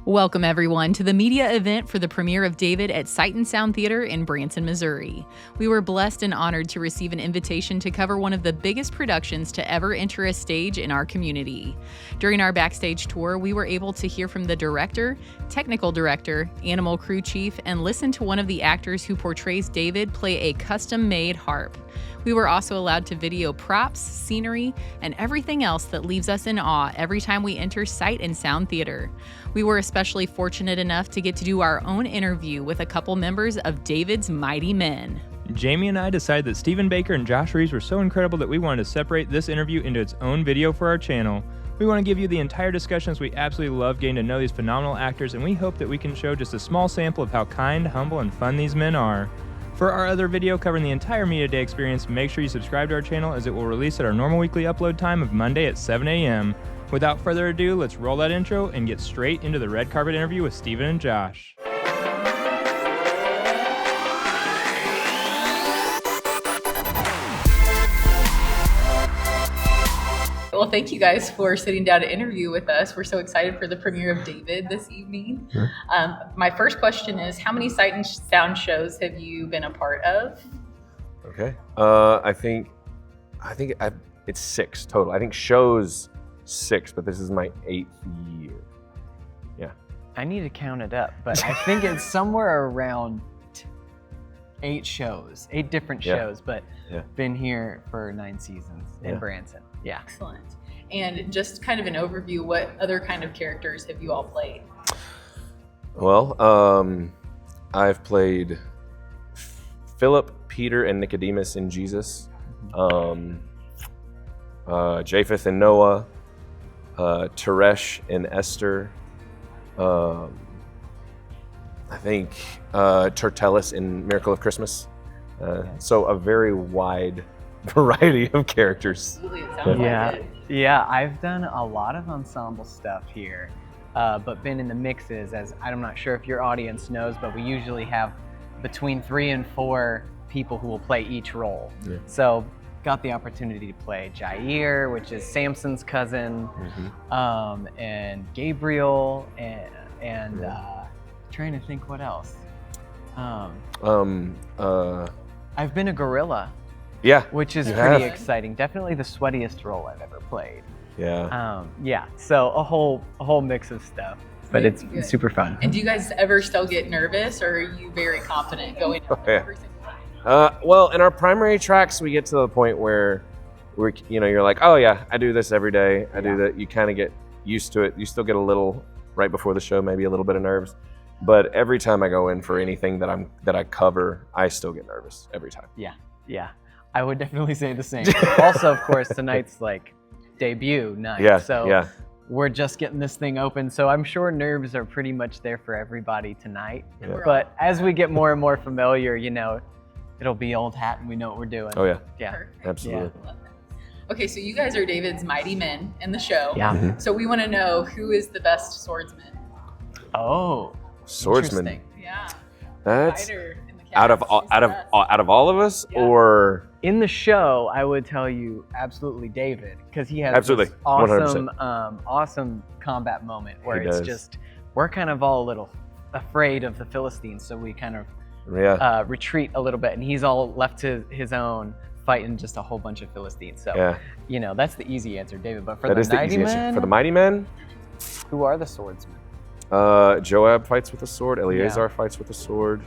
Welcome, everyone, to the media event for the premiere of David at Sight and Sound Theater in Branson, Missouri. We were blessed and honored to receive an invitation to cover one of the biggest productions to ever enter a stage in our community. During our backstage tour, we were able to hear from the director, technical director, animal crew chief, and listen to one of the actors who portrays David play a custom-made harp. We were also allowed to video props, scenery, and everything else that leaves us in awe every time we enter Sight and Sound Theater. We were especially fortunate enough to get to do our own interview with a couple members of David's Mighty Men. Jamie and I decided that Stephen Baker and Josh Reeves were so incredible that we wanted to separate this interview into its own video for our channel. We want to give you the entire discussion as we absolutely love getting to know these phenomenal actors, and we hope that we can show just a small sample of how kind, humble, and fun these men are. For our other video covering the entire Media Day experience, make sure you subscribe to our channel as it will release at our normal weekly upload time of Monday at 7 a.m. Without further ado, let's roll that intro and get straight into the red carpet interview with Stephen and Josh. Well, thank you guys for sitting down to interview with us. We're so excited for the premiere of David this evening. Sure. My first question is, how many Sight and Sound shows have you been a part of? Okay. I think it's 6 total. I think shows 6, but this is my 8th year. Yeah. I need to count it up, but I think it's somewhere around 8 shows, 8 different shows, but been here for 9 seasons in Branson. Yeah. Excellent. And just kind of an overview, what other kind of characters have you all played? Well, I've played Philip, Peter, and Nicodemus in Jesus, Japheth and Noah, Teresh and Esther, I think Tertullus in Miracle of Christmas. So a very wide variety of characters. Absolutely, it sounds like it. Yeah, I've done a lot of ensemble stuff here, but been in the mixes, as I'm not sure if your audience knows, but we usually have between 3 and 4 people who will play each role. Yeah. So got the opportunity to play Jair, which is Samson's cousin, and Gabriel, and trying to think what else. I've been a gorilla. Yeah, which is pretty exciting. Definitely the sweatiest role I've ever played. Yeah. So a whole mix of stuff, but it's super fun. And do you guys ever still get nervous, or are you very confident going out every single time? Well, in our primary tracks, we get to the point where you're like, oh yeah, I do this every day. I do that. You kind of get used to it. You still get a little right before the show, maybe a little bit of nerves. But every time I go in for anything that I cover, I still get nervous every time. Yeah. I would definitely say the same. Also, of course, tonight's like debut night. So we're just getting this thing open. So I'm sure nerves are pretty much there for everybody tonight. Yeah. But as we get more and more familiar, it'll be old hat and we know what we're doing. Oh yeah. Yeah. Perfect. Absolutely. Yeah. Okay, so you guys are David's Mighty Men in the show. Yeah. Mm-hmm. So we want to know, who is the best swordsman? Oh. Swordsman. Yeah. That's Fighter in the out of all of us, or in the show, I would tell you absolutely David, because he has absolutely this awesome 100%. Awesome combat moment where it's just we're kind of all a little afraid of the Philistines, so we kind of retreat a little bit, and he's all left to his own, fighting just a whole bunch of Philistines. So that's the easy answer, David. But for the Mighty Men, who are the swordsmen? Joab fights with a sword. Eleazar fights with a sword.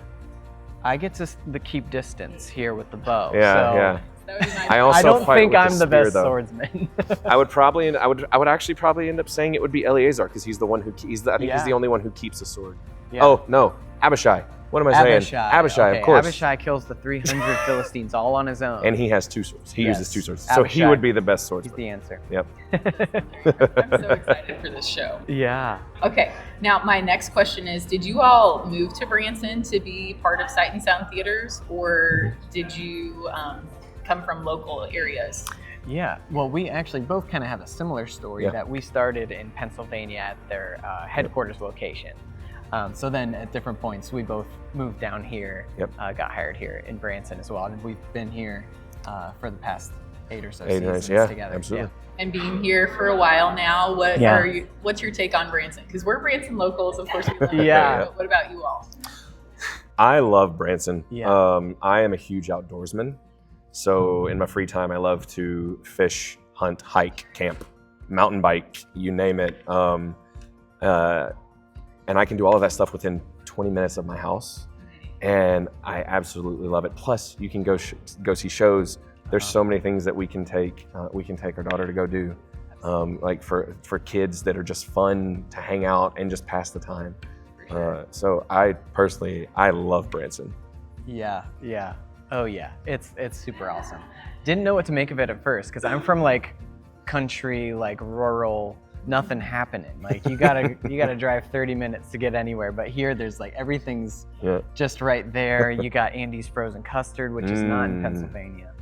I get to keep distance here with the bow. I don't think I'm the best though. swordsman. I would actually probably end up saying it would be Eleazar, because he's the one who he's the only one who keeps a sword. Yeah. Oh no, Abishai. What am I saying? Abishai, of course. Abishai kills the 300 Philistines all on his own. And he has 2 swords. He uses 2 swords. So he would be the best swordsman. He's the answer. Yep. I'm so excited for this show. Yeah. Okay, now my next question is, did you all move to Branson to be part of Sight and Sound Theaters, or did you come from local areas? Yeah, well, we actually both kind of have a similar story that we started in Pennsylvania at their headquarters location. So then at different points, we both moved down here, got hired here in Branson as well. And we've been here for the past 8 or so 8 or 9, seasons yeah, together. absolutely. And being here for a while now, Yeah. what's your take on Branson? Because we're Branson locals, of course. We love Yeah. it, but what about you all? I love Branson. Yeah. I am a huge outdoorsman. So in my free time, I love to fish, hunt, hike, camp, mountain bike, you name it. And I can do all of that stuff within 20 minutes of my house. And I absolutely love it. Plus, you can go see shows. There's so many things that we can take our daughter to go do, like for kids that are just fun to hang out and just pass the time. So I love Branson. Yeah. Oh yeah, it's super awesome. Didn't know what to make of it at first because I'm from like country, like rural, nothing happening. Like you gotta drive 30 minutes to get anywhere. But here, there's like everything's just right there. You got Andy's frozen custard, which is not in Pennsylvania.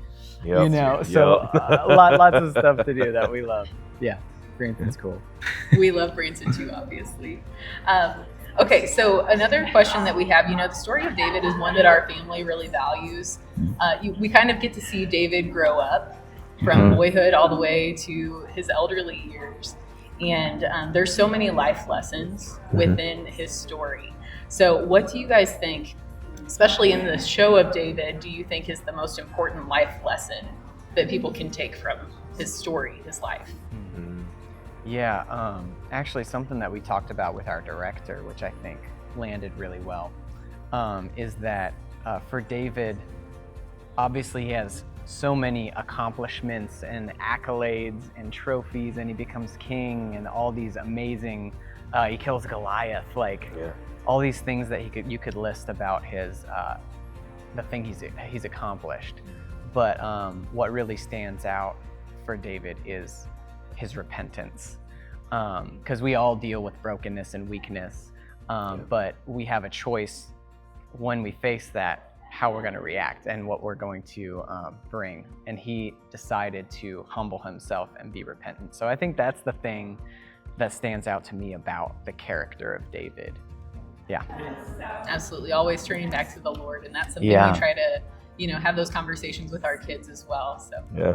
Yep. You know, so lots of stuff to do that we love. Yeah, Branson's cool. We love Branson too, obviously. Okay, so another question that we have, the story of David is one that our family really values. We kind of get to see David grow up from boyhood all the way to his elderly years. And there's so many life lessons within his story. So what do you guys think, especially in the show of David, do you think is the most important life lesson that people can take from his story, his life? Yeah, actually something that we talked about with our director, which I think landed really well, is that for David, obviously he has so many accomplishments and accolades and trophies, and he becomes king and all these amazing, he kills Goliath, all these things that you could list about his, the thing he's accomplished. But what really stands out for David is his repentance, because we all deal with brokenness and weakness, but we have a choice when we face that, how we're going to react and what we're going to bring. And he decided to humble himself and be repentant. So I think that's the thing that stands out to me about the character of David. Yeah. Absolutely. Always turning back to the Lord. And that's something we try to, have those conversations with our kids as well. So yeah.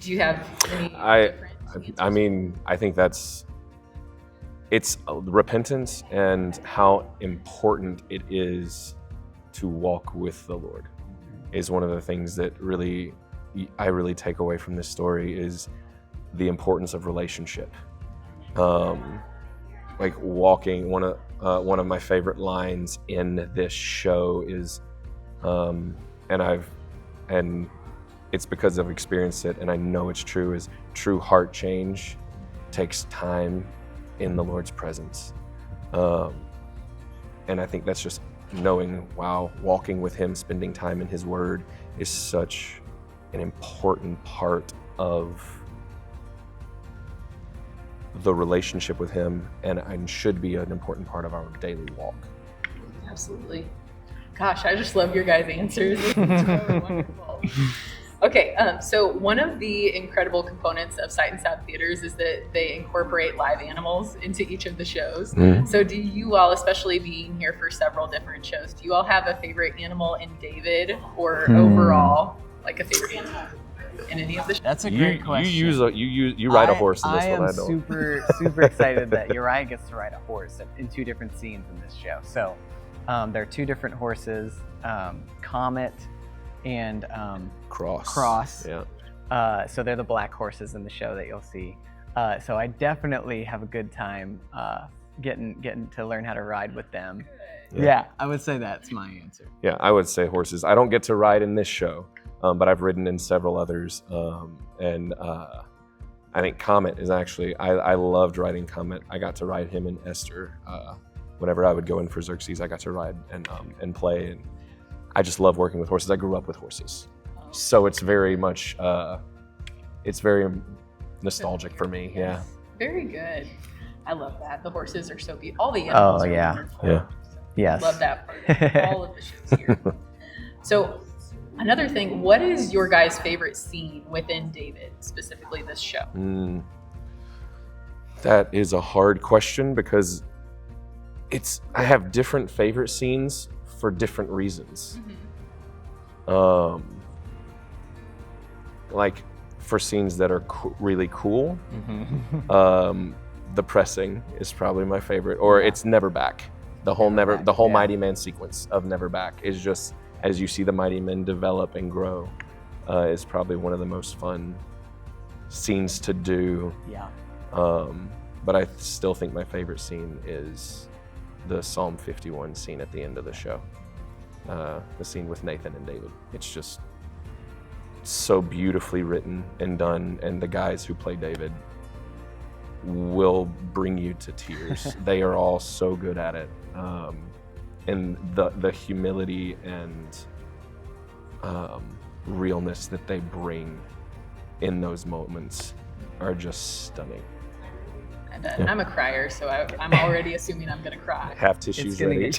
Do you have any different I think it's repentance and how important it is to walk with the Lord is one of the things that I really take away from this story is the importance of relationship. Like walking, one of my favorite lines in this show is, and it's because I've experienced it and I know it's true, is true heart change takes time in the Lord's presence. And I think that's just knowing, walking with him, spending time in his word is such an important part of the relationship with him and should be an important part of our daily walk. Absolutely. Gosh, I just love your guys' answers. It's really wonderful. Okay, so one of the incredible components of Sight and Sound Theaters is that they incorporate live animals into each of the shows. So do you all, especially being here for several different shows, do you all have a favorite animal in David or overall, like a favorite animal in any of the shows? That's a great question. You ride a horse in this one. I am super excited that Uriah gets to ride a horse in 2 different scenes in this show. So there are 2 different horses, Comet and Cross. Yeah. So they're the black horses in the show that you'll see. So I definitely have a good time getting to learn how to ride with them. Yeah, I would say that's my answer. Yeah, I would say horses. I don't get to ride in this show, but I've ridden in several others. And I think Comet is actually, I loved riding Comet. I got to ride him in Esther. Whenever I would go in for Xerxes, I got to ride and play. And I just love working with horses. I grew up with horses. So it's very much, it's very nostalgic for me. Yeah. Very good. I love that. The horses are so beautiful. All the animals are wonderful. Yeah. Yes. Love that part. All of the shows here. So another thing, what is your guys' favorite scene within David, specifically this show? That is a hard question because I have different favorite scenes for different reasons. like for scenes that are really cool, the pressing is probably my favorite, or it's Never Back. The whole Mighty Man sequence of Never Back is just, as you see the Mighty Men develop and grow, is probably one of the most fun scenes to do. Yeah. But I still think my favorite scene is the Psalm 51 scene at the end of the show. The scene with Nathan and David. It's just so beautifully written and done, and the guys who play David will bring you to tears. They are all so good at it. And the humility and realness that they bring in those moments are just stunning. I bet. Yeah. I'm a crier, so I'm already assuming I'm gonna cry. Have tissues ready.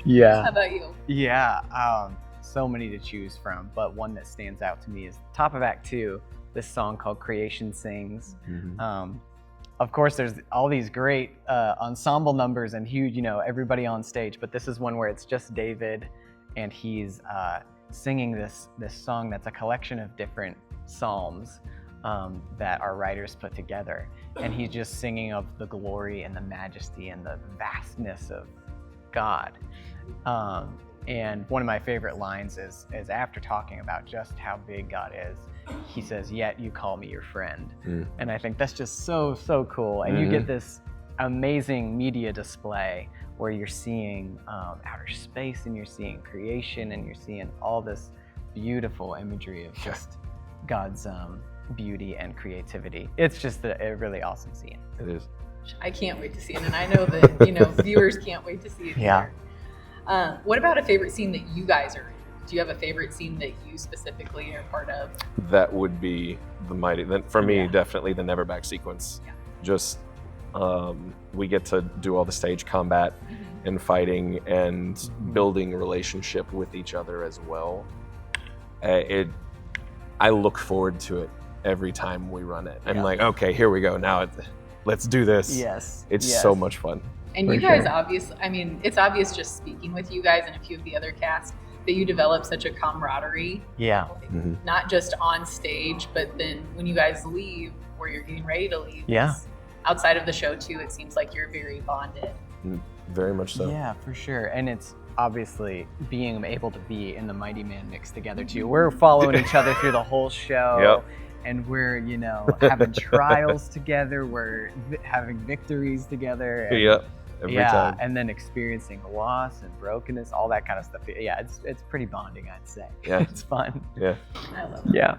Yeah. How about you? Yeah. So many to choose from, but one that stands out to me is top of Act 2, this song called Creation Sings. Of course, there's all these great ensemble numbers and huge, everybody on stage, but this is one where it's just David, and he's singing this song that's a collection of different psalms that our writers put together, and he's just singing of the glory and the majesty and the vastness of God. And one of my favorite lines is after talking about just how big God is, he says, "Yet you call me your friend." And I think that's just so cool. And you get this amazing media display where you're seeing outer space, and you're seeing creation, and you're seeing all this beautiful imagery of just God's beauty and creativity. It's just a really awesome scene. It is. I can't wait to see it, and I know that viewers can't wait to see it. Yeah. What about a favorite scene that you guys are in? Do you have a favorite scene that you specifically are part of? That would be the Mighty. For me, definitely the Never Back sequence. Yeah. Just we get to do all the stage combat and fighting and building a relationship with each other as well. I look forward to it every time we run it. I'm like, okay, here we go. Now let's do this. Yes. It's so much fun. And you guys obviously, it's obvious just speaking with you guys and a few of the other cast that you develop such a camaraderie. Yeah. Not just on stage, but then when you guys leave, or you're getting ready to leave. Yeah. Outside of the show too, it seems like you're very bonded. Very much so. Yeah, for sure. And it's obviously being able to be in the Mighty Man mix together too. We're following each other through the whole show. And we're, having trials together. We're having victories together. And, every time. And then experiencing loss and brokenness, all that kind of stuff. Yeah, it's pretty bonding, I'd say. Yeah. It's fun. Yeah. I love it. Yeah.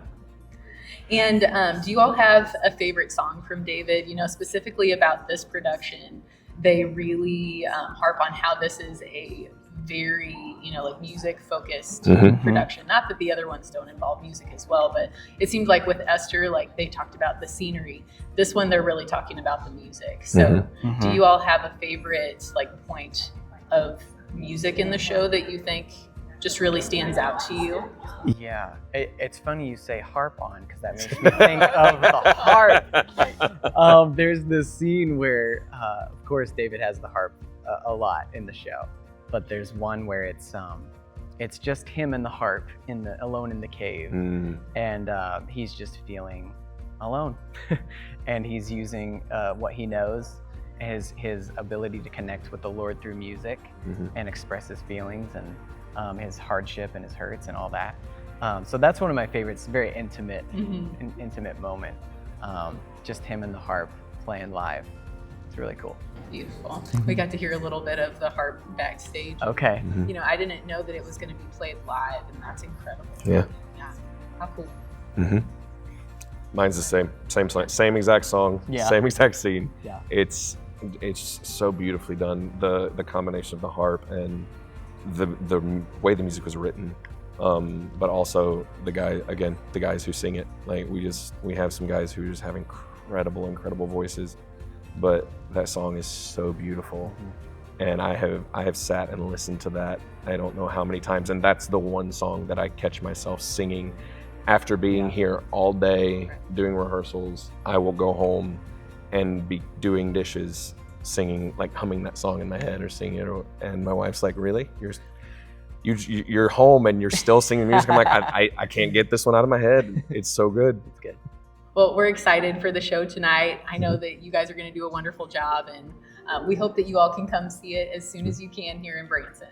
And do you all have a favorite song from David? Specifically about this production, they really harp on how this is a very, music focused production. Not that the other ones don't involve music as well, but it seems like with Esther, like they talked about the scenery. This one, they're really talking about the music. So do you all have a favorite point of music in the show that you think just really stands out to you? Yeah, it's funny you say harp on, because that makes me think of the harp. There's this scene where, of course, David has the harp a lot in the show, but there's one where it's just him and the harp alone in the cave, and he's just feeling alone, and he's using what he knows, his ability to connect with the Lord through music and express his feelings and his hardship and his hurts and all that. So that's one of my favorites. Very intimate, an intimate moment. Just him and the harp playing live. It's really cool. Beautiful. We got to hear a little bit of the harp backstage. Okay. I didn't know that it was going to be played live, and that's incredible. Yeah. How cool. Mine's the same exact song, same exact scene. Yeah. It's so beautifully done. The combination of the harp and the way the music was written, but also the guys who sing it. Like we have some guys who just have incredible voices, but that song is so beautiful, and I have sat and listened to that I don't know how many times, and that's the one song that I catch myself singing after being here all day doing rehearsals. I will go home and be doing dishes, singing, humming that song in my head or singing it, and my wife's like, "Really? you're home and you're still singing music. I'm like, I can't get this one out of my head. It's so good. It's good. Well, we're excited for the show tonight. I know that you guys are going to do a wonderful job, and we hope that you all can come see it as soon as you can here in Branson.